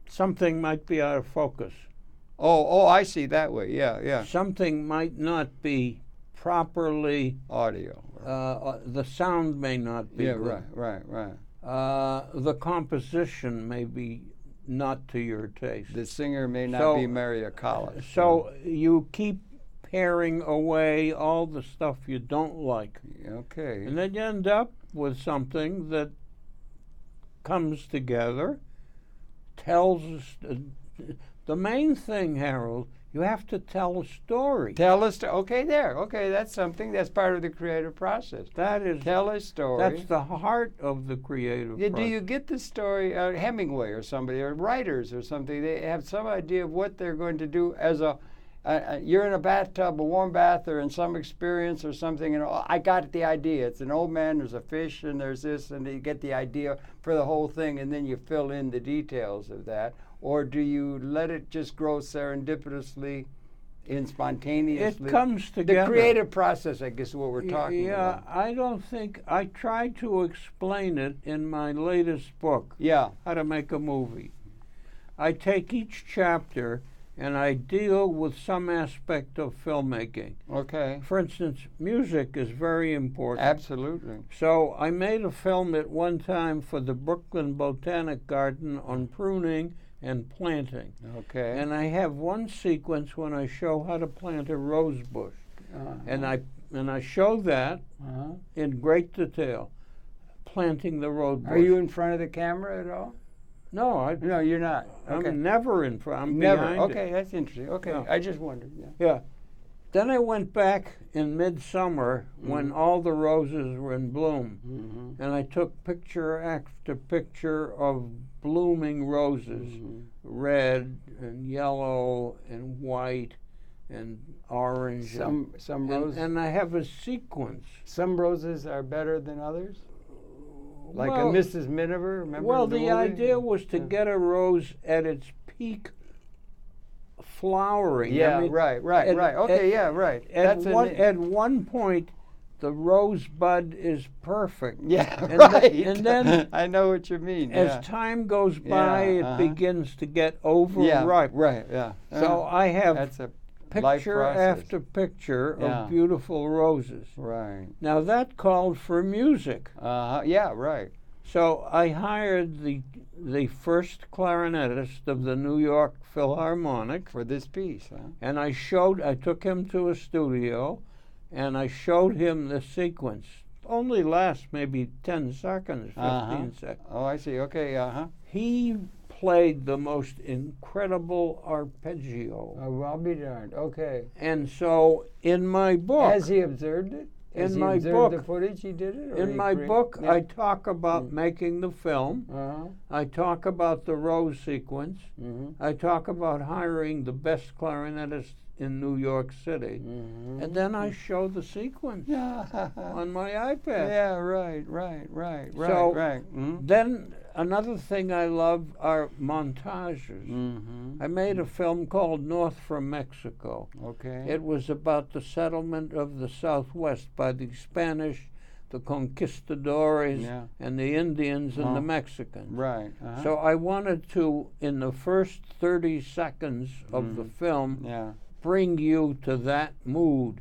Something might be out of focus. Oh, I see that way. Yeah. Something might not be properly audio. The sound may not be good. Right. The composition may be not to your taste. The singer may not be Maria Callas. So you keep paring away all the stuff you don't like. Okay. And then you end up with something that comes together, tells us. The main thing, Harold, you have to tell a story. Okay, that's something. That's part of the creative process. Tell a story. That's the heart of the creative process. Do you get the story, Hemingway or somebody, or writers or something, they have some idea of what they're going to do as you're in a bathtub, a warm bath, or in some experience or something, and I got the idea. It's an old man, there's a fish, and there's this, and you get the idea for the whole thing, and then you fill in the details of that. Or do you let it just grow serendipitously and spontaneously? It comes together. The creative process, I guess, is what we're talking about. Yeah, I don't think, I tried to explain it in my latest book, How to Make a Movie. I take each chapter and I deal with some aspect of filmmaking. Okay. For instance, music is very important. Absolutely. So I made a film at one time for the Brooklyn Botanic Garden on pruning and planting. Okay. And I have one sequence when I show how to plant a rose bush. And I show that in great detail, planting the rose bush. Are you in front of the camera at all? No, No, you're not. Okay. I'm never in front. I'm Never. behind Okay, that's interesting. Okay, Yeah. I just wondered. Yeah. Then I went back in midsummer when all the roses were in bloom, and I took picture after picture of blooming roses, red and yellow and white and orange. Some roses. And I have a sequence. Some roses are better than others. Like a Mrs. Miniver, remember? Well, the the idea was to get a rose at its peak flowering. Yeah, I mean, right. Okay, right. At one point, the rosebud is perfect. Yeah, And then I know what you mean. As time goes by, it begins to get overripe. Right. So I have that's a picture after picture of beautiful roses. Right. Now that called for music. Yeah, right. So I hired the first clarinetist of the New York Philharmonic for this piece, and I took him to a studio, and I showed him the sequence. Only lasts maybe 10 seconds, 15 seconds. Oh, I see. Okay. He played the most incredible arpeggio. Oh, I'll be darned. Okay. And so in my book, has he observed it? In my book, the footage he did it? In my book, I talk about making the film. I talk about the rose sequence. I talk about hiring the best clarinetist in New York City. And then I show the sequence on my iPad. Yeah, right. So then another thing I love are montages. I made a film called North from Mexico. Okay. It was about the settlement of the Southwest by the Spanish, the conquistadores, and the Indians and the Mexicans. Right. So I wanted to, in the first 30 seconds of the film, bring you to that mood.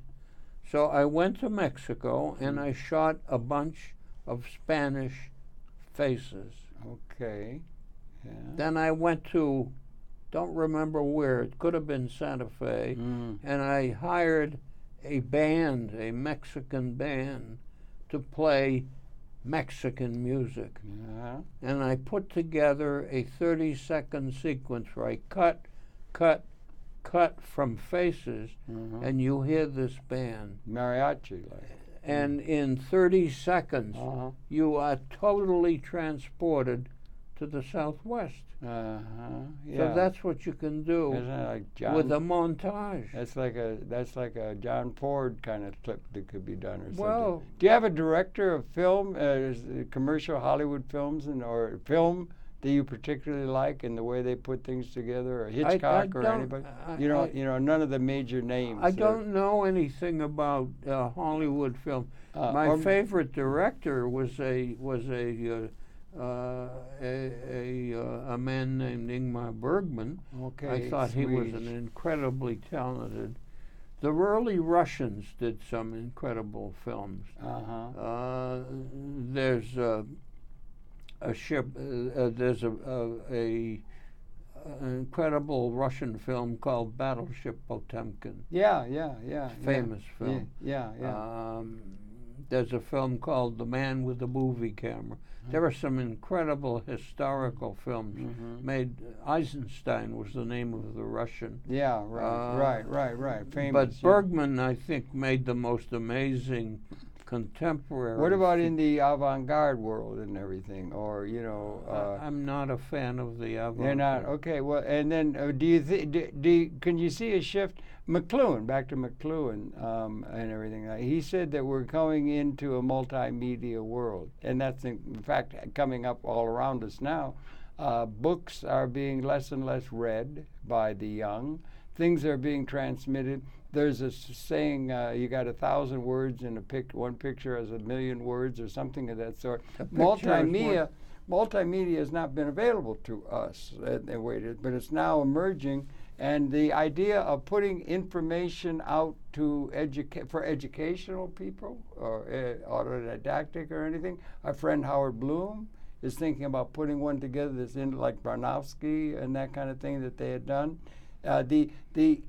So I went to Mexico and I shot a bunch of Spanish faces. Okay. Yeah. Then I went to, don't remember where, it could have been Santa Fe, and I hired a band, a Mexican band, to play Mexican music. And I put together a 30-second sequence where I cut from faces, and you hear this band. Mariachi, like. And in 30 seconds, you are totally transported to to the southwest. Yeah. So that's what you can do with a montage. That's like a John Ford kind of clip that could be done or something. Well, do you have a director of film, commercial Hollywood films, or film that you particularly like in the way they put things together, or Hitchcock or anybody? None of the major names. I don't know anything about Hollywood film. My favorite director was a man named Ingmar Bergman. Okay, I thought he was an incredibly talented. The early Russians did some incredible films. There's a ship. There's a incredible Russian film called Battleship Potemkin. Yeah. Famous film. Yeah. There's a film called The Man with the Movie Camera. There are some incredible historical films made. Eisenstein was the name of the Russian. Yeah, right. Famous. But Bergman, I think, made the most amazing contemporary. What about in the avant-garde world and everything, or I'm not a fan of the avant-garde. You're not, okay. Well, and then can you see a shift? McLuhan, back to McLuhan and everything. He said that we're going into a multimedia world, and that's in fact coming up all around us now. Books are being less and less read by the young. Things are being transmitted. There's a saying, you got 1,000 words in one picture has 1,000,000 words, or something of that sort. Multimedia has not been available to us, but it's now emerging. And the idea of putting information out to for educational people, or autodidactic or anything, our friend Howard Bloom is thinking about putting one together that's in like Barnowski and that kind of thing that they had done. The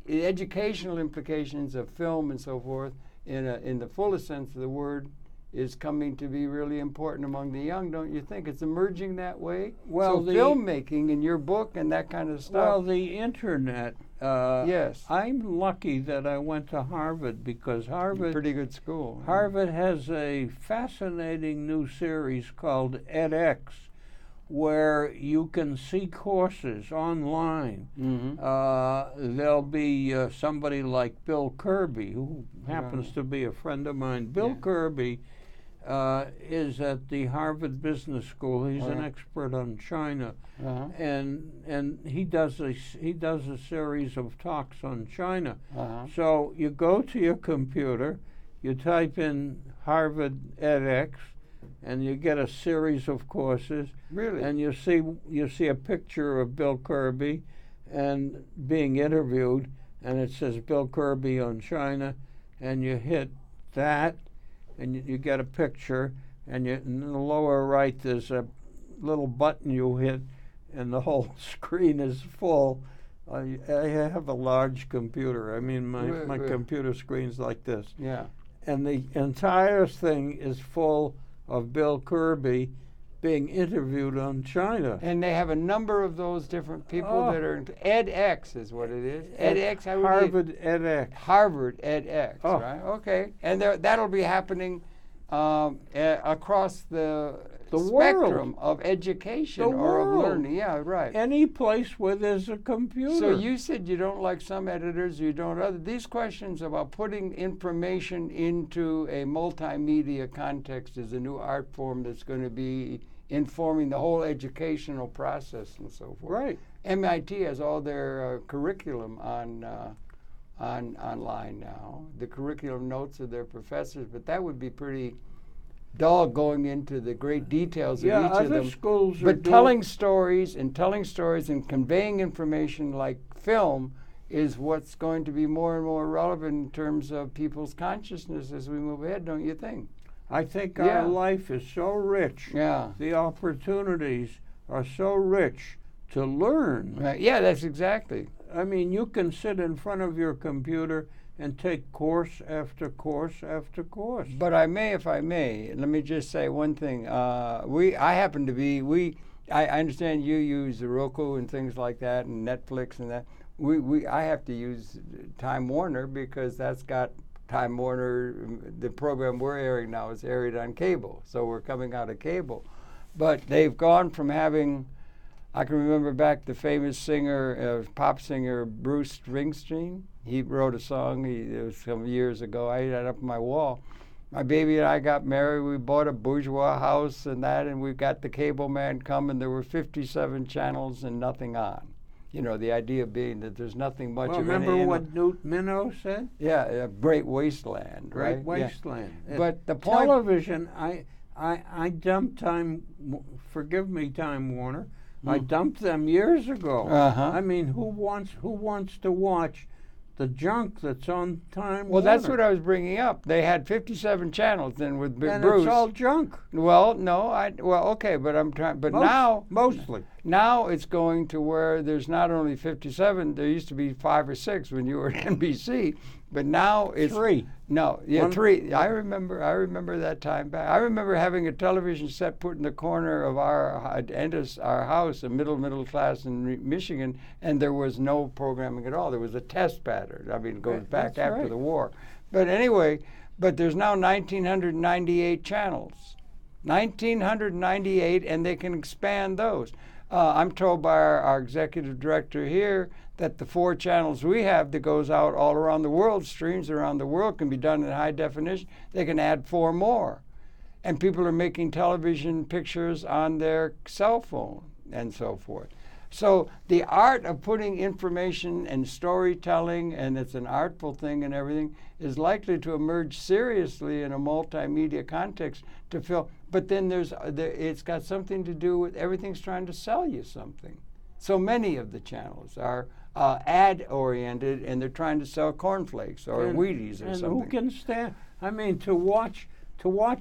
educational implications of film and so forth, in the fullest sense of the word, is coming to be really important among the young, don't you think? It's emerging that way? Well, so filmmaking in your book and that kind of stuff. Well, the internet. Yes. I'm lucky that I went to Harvard, because Harvard... Pretty good school. Harvard has a fascinating new series called edX, where you can see courses online. There'll be somebody like Bill Kirby, who happens to be a friend of mine. Bill Kirby is at the Harvard Business School. He's an expert on China, and he does a series of talks on China. So you go to your computer, you type in Harvard edX, and you get a series of courses. Really? And you see a picture of Bill Kirby and being interviewed, and it says Bill Kirby on China, and you hit that, and you get a picture, and in the lower right there's a little button you hit, and the whole screen is full. I have a large computer. I mean, my computer screen's like this. Yeah. And the entire thing is full of Bill Kirby being interviewed on China. And they have a number of those different people that are edX is what it is. edX. Harvard edX. Harvard edX, right? Okay. And that'll be happening across the spectrum of education or of learning. Yeah, right. Any place where there's a computer. So you said you don't like some editors, you don't others. These questions about putting information into a multimedia context is a new art form that's going to be informing the whole educational process and so forth. Right. MIT has all their curriculum online now. The curriculum notes of their professors, but that would be pretty dull going into the great details of each of them. Schools but telling stories and conveying information like film is what's going to be more and more relevant in terms of people's consciousness as we move ahead, don't you think? I think our life is so rich. Yeah. The opportunities are so rich to learn. Right. Yeah, that's exactly. I mean, you can sit in front of your computer and take course after course after course. But if I may, let me just say one thing. I understand you use Roku and things like that, and Netflix and that. I have to use Time Warner because that's got Time Warner. The program we're airing now is aired on cable, so we're coming out of cable. But they've gone from having I can remember back the famous singer, pop singer Bruce Springsteen. He wrote a song, it was some years ago. I had it up on my wall. My baby and I got married. We bought a bourgeois house and that, and we got the cable man coming. There were 57 channels and nothing on. You know, the idea being that there's nothing much of anything. Remember what Newt Minow said? Yeah, a great wasteland. Great right? wasteland. Yeah. But the point... Television, I dumped Time, forgive me, Time Warner. I dumped them years ago. Uh-huh. I mean, who wants to watch the junk that's on Time Warner? Well, that's what I was bringing up. They had 57 channels then with Bruce. And it's all junk. Well, no, okay, but I'm trying. But mostly. Now it's going to where there's not only 57. There used to be 5 or 6 when you were at NBC, but now it's 3. No, yeah, 3. I remember that time back. I remember having a television set put in the corner of our house, a middle class in Michigan, and there was no programming at all. There was a test pattern. I mean, it goes back after the war. But anyway, there's now 1,998 channels. 1,998, and they can expand those. I'm told by our executive director here that the 4 channels we have that goes out all around the world, streams around the world, can be done in high definition. They can add 4 more. And people are making television pictures on their cell phone and so forth. So the art of putting information and storytelling, and it's an artful thing and everything, is likely to emerge seriously in a multimedia context to fill. But then it's got something to do with everything's trying to sell you something. So many of the channels are ad-oriented, and they're trying to sell cornflakes or Wheaties or something. And who can stand? I mean, to watch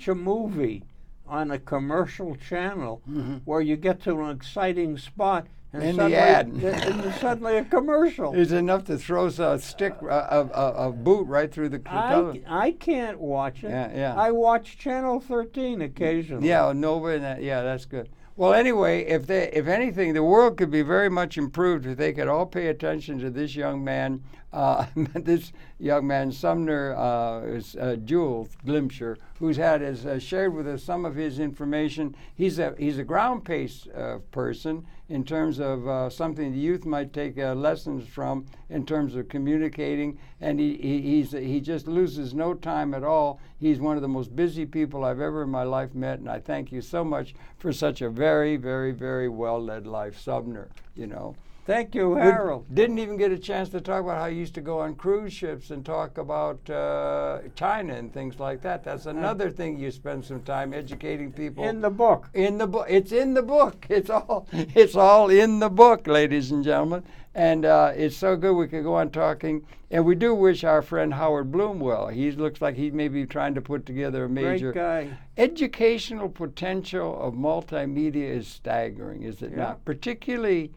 a movie on a commercial channel where you get to an exciting spot. And the ad. And suddenly a commercial. It's enough to throw a stick, a boot right through the television. I can't watch it. Yeah. I watch Channel 13 occasionally. Yeah, Nova, that's good. Well, anyway, if anything, the world could be very much improved if they could all pay attention to this young man, Sumner Jules Glimcher, who's has shared with us some of his information. He's a ground pace person in terms of something the youth might take lessons from in terms of communicating, and he just loses no time at all. He's one of the most busy people I've ever in my life met, and I thank you so much for such a very, very, very well-led life, Sumner, you know. Thank you, Harold. We didn't even get a chance to talk about how you used to go on cruise ships and talk about China and things like that. That's another thing you spend some time educating people. In the book. In the book. It's in the book. It's all in the book, ladies and gentlemen. And it's so good we could go on talking. And we do wish our friend Howard Bloom well. He looks like he may be trying to put together a major... Great guy. Educational potential of multimedia is staggering, is it not? Particularly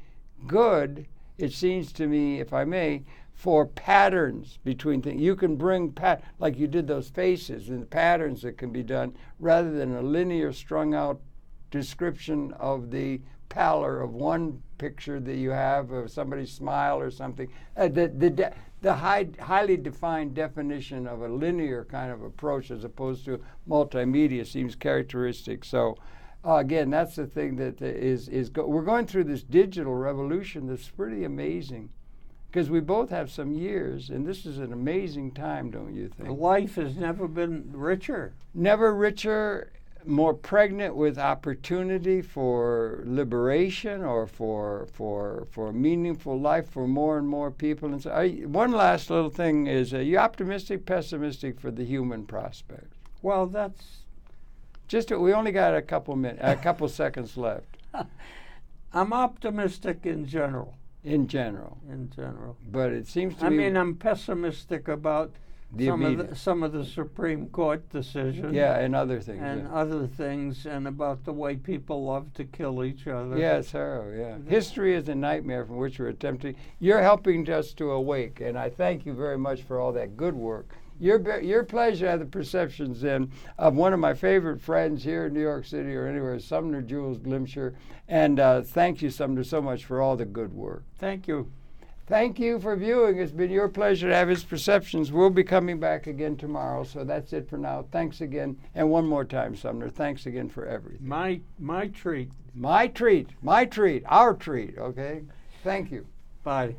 good, it seems to me, if I may, for patterns between things. You can bring, like you did those faces and the patterns that can be done, rather than a linear strung out description of the pallor of one picture that you have of somebody's smile or something. The highly defined definition of a linear kind of approach as opposed to multimedia seems characteristic. So again, that's the thing that we're going through this digital revolution that's pretty amazing, because we both have some years, and this is an amazing time, don't you think? Life has never been richer. Never richer, more pregnant with opportunity for liberation or for meaningful life for more and more people. And so, one last little thing is, are you optimistic, pessimistic for the human prospect? Well, that's... we only got a couple seconds left. I'm optimistic in general. In general. But it seems to me... I'm pessimistic about some of the Supreme Court decisions. Yeah, and other things. And other things, and about the way people love to kill each other. Yeah, it's horrible, yeah. History is a nightmare from which we're attempting. You're helping us to awake, and I thank you very much for all that good work. Your pleasure had the perceptions then of one of my favorite friends here in New York City or anywhere, Sumner Jules Glimcher. And thank you, Sumner, so much for all the good work. Thank you. Thank you for viewing. It's been your pleasure to have his perceptions. We'll be coming back again tomorrow. So that's it for now. Thanks again. And one more time, Sumner, thanks again for everything. My treat. My treat. My treat. Our treat, okay? Thank you. Bye.